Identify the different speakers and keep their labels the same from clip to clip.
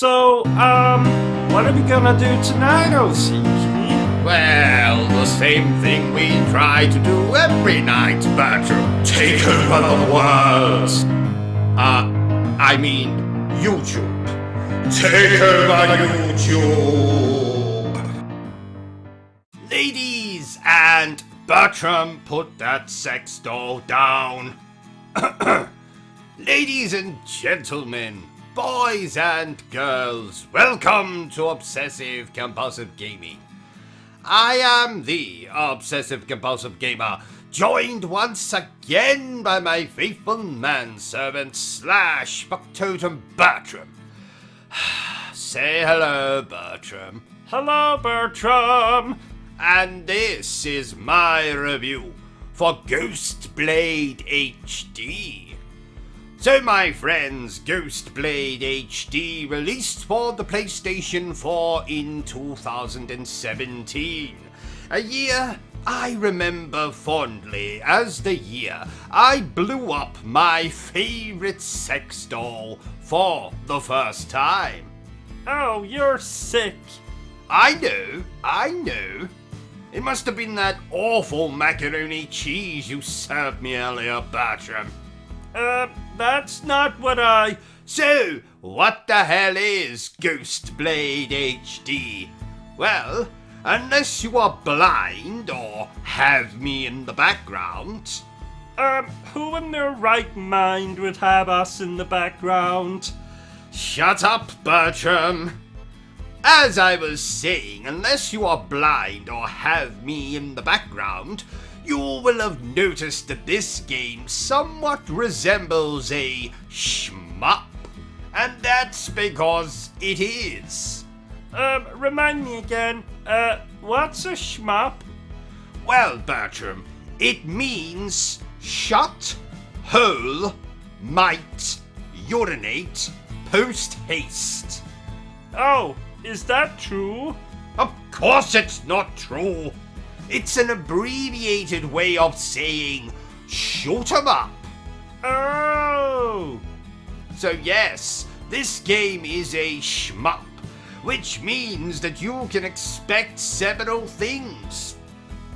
Speaker 1: What are we gonna do tonight, O.C.G?
Speaker 2: Well, the same thing we try to do every night, Bertram. Take over the world. I mean, YouTube. Take over YouTube. Ladies and Bertram, put that sex doll down. Ladies and gentlemen, boys and girls, welcome to Obsessive Compulsive Gaming. I am the Obsessive Compulsive Gamer, joined once again by my faithful manservant / factotum Bertram. Say hello, Bertram.
Speaker 1: Hello, Bertram!
Speaker 2: And this is my review for Ghostblade HD. So my friends, Ghostblade HD released for the PlayStation 4 in 2017. A year I remember fondly as the year I blew up my favorite sex doll for the first time.
Speaker 1: Oh, you're sick.
Speaker 2: I know. It must have been that awful macaroni cheese you served me earlier, Bertram.
Speaker 1: That's not what
Speaker 2: So, what the hell is Ghostblade HD? Well, unless you are blind or have me in the background.
Speaker 1: Who in their right mind would have us in the background?
Speaker 2: Shut up, Bertram. As I was saying, unless you are blind or have me in the background, you will have noticed that this game somewhat resembles a shmup. And that's because it is.
Speaker 1: Remind me again, what's a shmup?
Speaker 2: Well, Bertram, it means shut, hole, might, urinate, post haste.
Speaker 1: Oh, is that true?
Speaker 2: Of course it's not true. It's an abbreviated way of saying shoot 'em up.
Speaker 1: Oh!
Speaker 2: So yes, this game is a shmup, which means that you can expect several things.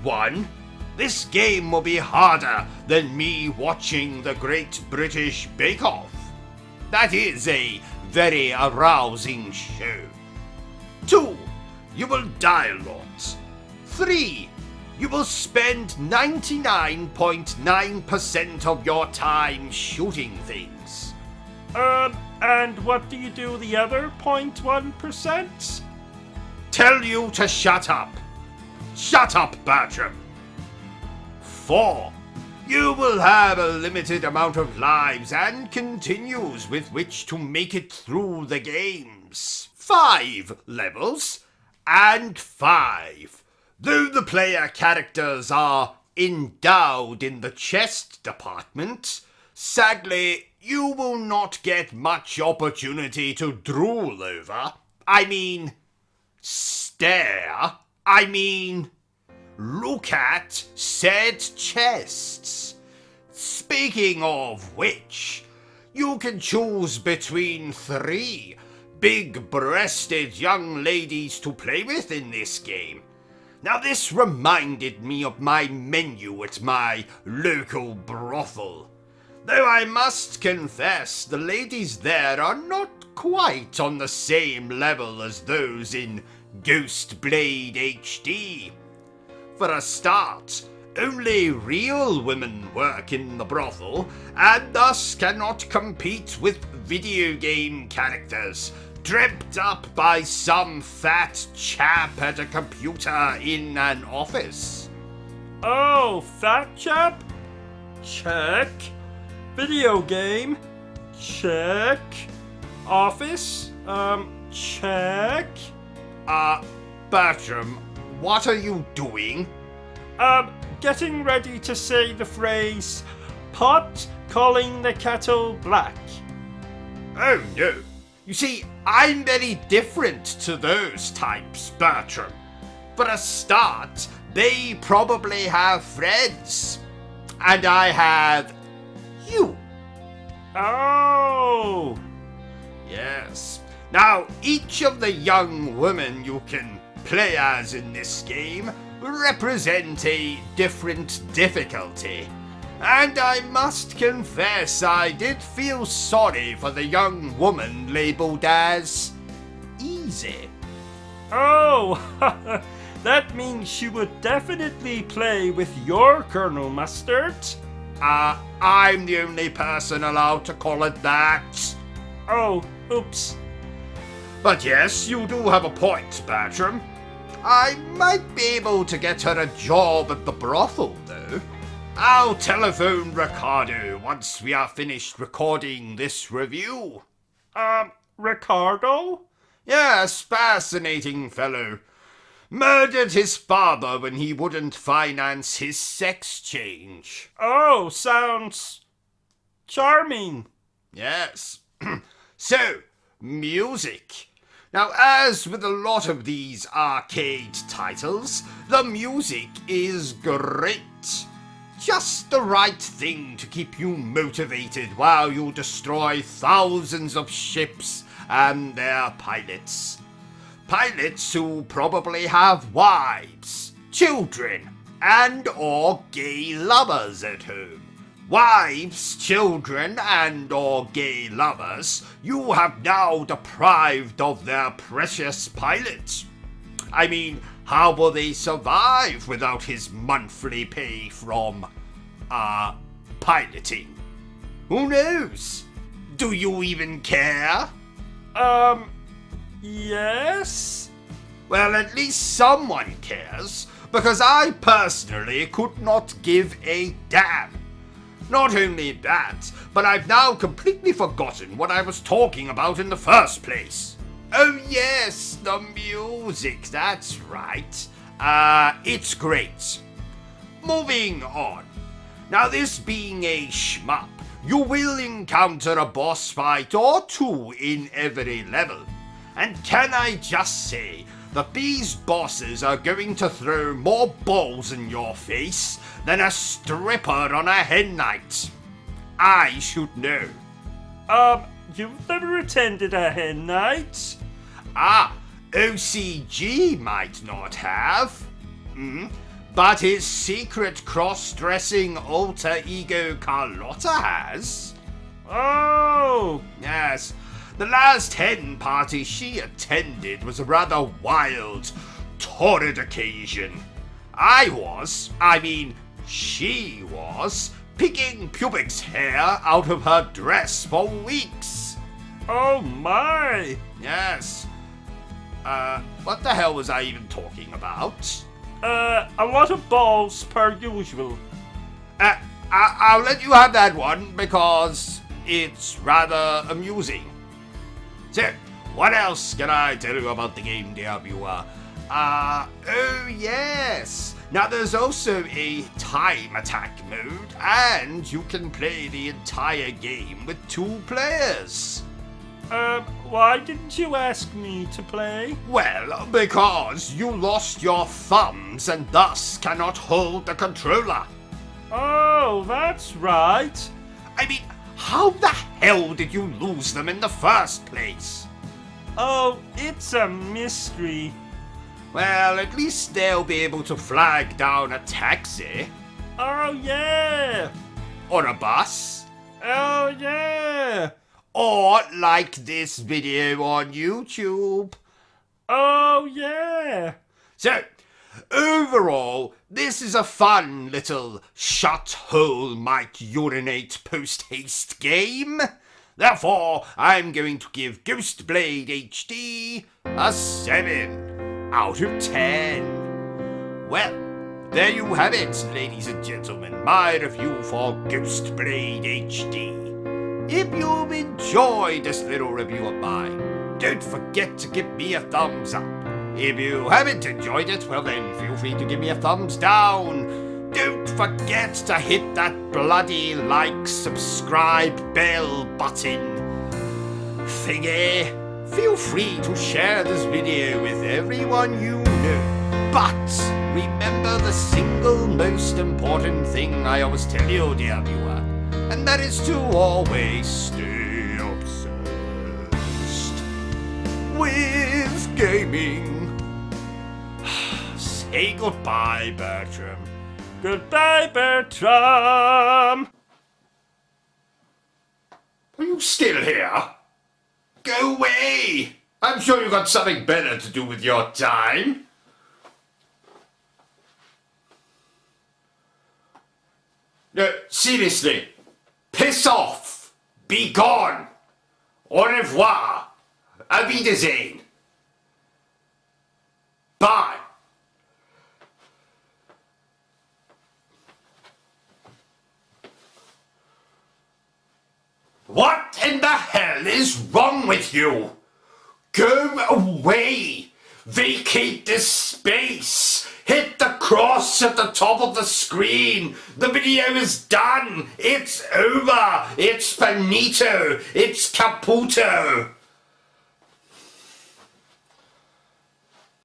Speaker 2: 1. This game will be harder than me watching the Great British Bake Off. That is a very arousing show. 2. You will die a lot. 3. You will spend 99.9% of your time shooting things.
Speaker 1: And what do you do the other 0.1%?
Speaker 2: Tell you to shut up. Shut up, Bertram. 4. You will have a limited amount of lives and continues with which to make it through the games. 5 levels, and 5. Though the player characters are endowed in the chest department, sadly, you will not get much opportunity to drool over. Look at said chests. Speaking of which, you can choose between 3 big-breasted young ladies to play with in this game. Now this reminded me of my menu at my local brothel. Though I must confess the ladies there are not quite on the same level as those in Ghostblade HD. For a start, only real women work in the brothel and thus cannot compete with video game characters dreamt up by some fat chap at a computer in an office.
Speaker 1: Oh, fat chap? Check. Video game? Check. Office? Check.
Speaker 2: Bertram, what are you doing?
Speaker 1: Getting ready to say the phrase, pot calling the kettle black.
Speaker 2: Oh no. You see, I'm very different to those types, Bertram. For a start, they probably have friends. And I have you.
Speaker 1: Oh!
Speaker 2: Yes, Now, each of the young women you can play as in this game represent a different difficulty. And I must confess I did feel sorry for the young woman labelled as easy.
Speaker 1: Oh, that means she would definitely play with your Colonel Mustard.
Speaker 2: I'm the only person allowed to call it that.
Speaker 1: Oh, oops.
Speaker 2: But yes, you do have a point, Bertram. I might be able to get her a job at the brothel, though. I'll telephone Ricardo once we are finished recording this review.
Speaker 1: Ricardo?
Speaker 2: Yes, fascinating fellow. Murdered his father when he wouldn't finance his sex change.
Speaker 1: Oh, sounds charming.
Speaker 2: Yes. So, music. Now, as with a lot of these arcade titles, the music is great. Just the right thing to keep you motivated while you destroy thousands of ships and their pilots. Pilots who probably have wives, children, and or gay lovers at home. Wives, children, and or gay lovers you have now deprived of their precious pilot. I mean, how will they survive without his monthly pay from, piloting? Who knows? Do you even care?
Speaker 1: Yes?
Speaker 2: Well, at least someone cares, because I personally could not give a damn. Not only that, but I've now completely forgotten what I was talking about in the first place. Oh yes, the music, that's right. It's great. Moving on. Now, this being a shmup, you will encounter a boss fight or two in every level. And can I just say that these bosses are going to throw more balls in your face than a stripper on a hen night. I should know.
Speaker 1: You've never attended a hen night?
Speaker 2: O.C.G might not have. But his secret cross-dressing alter ego Carlotta has.
Speaker 1: Oh!
Speaker 2: Yes. The last hen party she attended was a rather wild, torrid occasion. She was, picking Pubic's hair out of her dress for weeks.
Speaker 1: Oh my!
Speaker 2: Yes. What the hell was I even talking about?
Speaker 1: A lot of balls per usual.
Speaker 2: I'll let you have that one because it's rather amusing. So, what else can I tell you about the game, dear viewer? Oh yes! Now there's also a time attack mode, and you can play the entire game with 2 players.
Speaker 1: Why didn't you ask me to play?
Speaker 2: Well, because you lost your thumbs and thus cannot hold the controller.
Speaker 1: Oh, that's right.
Speaker 2: I mean, how the hell did you lose them in the first place?
Speaker 1: Oh, it's a mystery.
Speaker 2: Well, at least they'll be able to flag down a taxi.
Speaker 1: Oh yeah!
Speaker 2: Or a bus.
Speaker 1: Oh yeah!
Speaker 2: Or like this video on YouTube.
Speaker 1: Oh yeah!
Speaker 2: So, overall, this is a fun little shut hole might urinate post-haste game. Therefore, I'm going to give Ghostblade HD a 7 out of 10. Well, there you have it, ladies and gentlemen, my review for Ghostblade HD. If you've enjoyed this little review of mine, don't forget to give me a thumbs up. If you haven't enjoyed it, well then feel free to give me a thumbs down. Don't forget to hit that bloody like, subscribe, bell button thingy. Feel free to share this video with everyone you know. But remember the single most important thing I always tell you, dear viewer, and that is to always stay obsessed. with gaming.
Speaker 1: Say goodbye, Bertram. Goodbye, Bertram.
Speaker 2: Are you still here? Go away! I'm sure you've got something better to do with your time. No, seriously. Piss off. Be gone. Au revoir. Auf Wiedersehen. Bye. What in the hell is wrong with you? Go away! Vacate this space! Hit the cross at the top of the screen! The video is done! It's over! It's finito! It's caputo!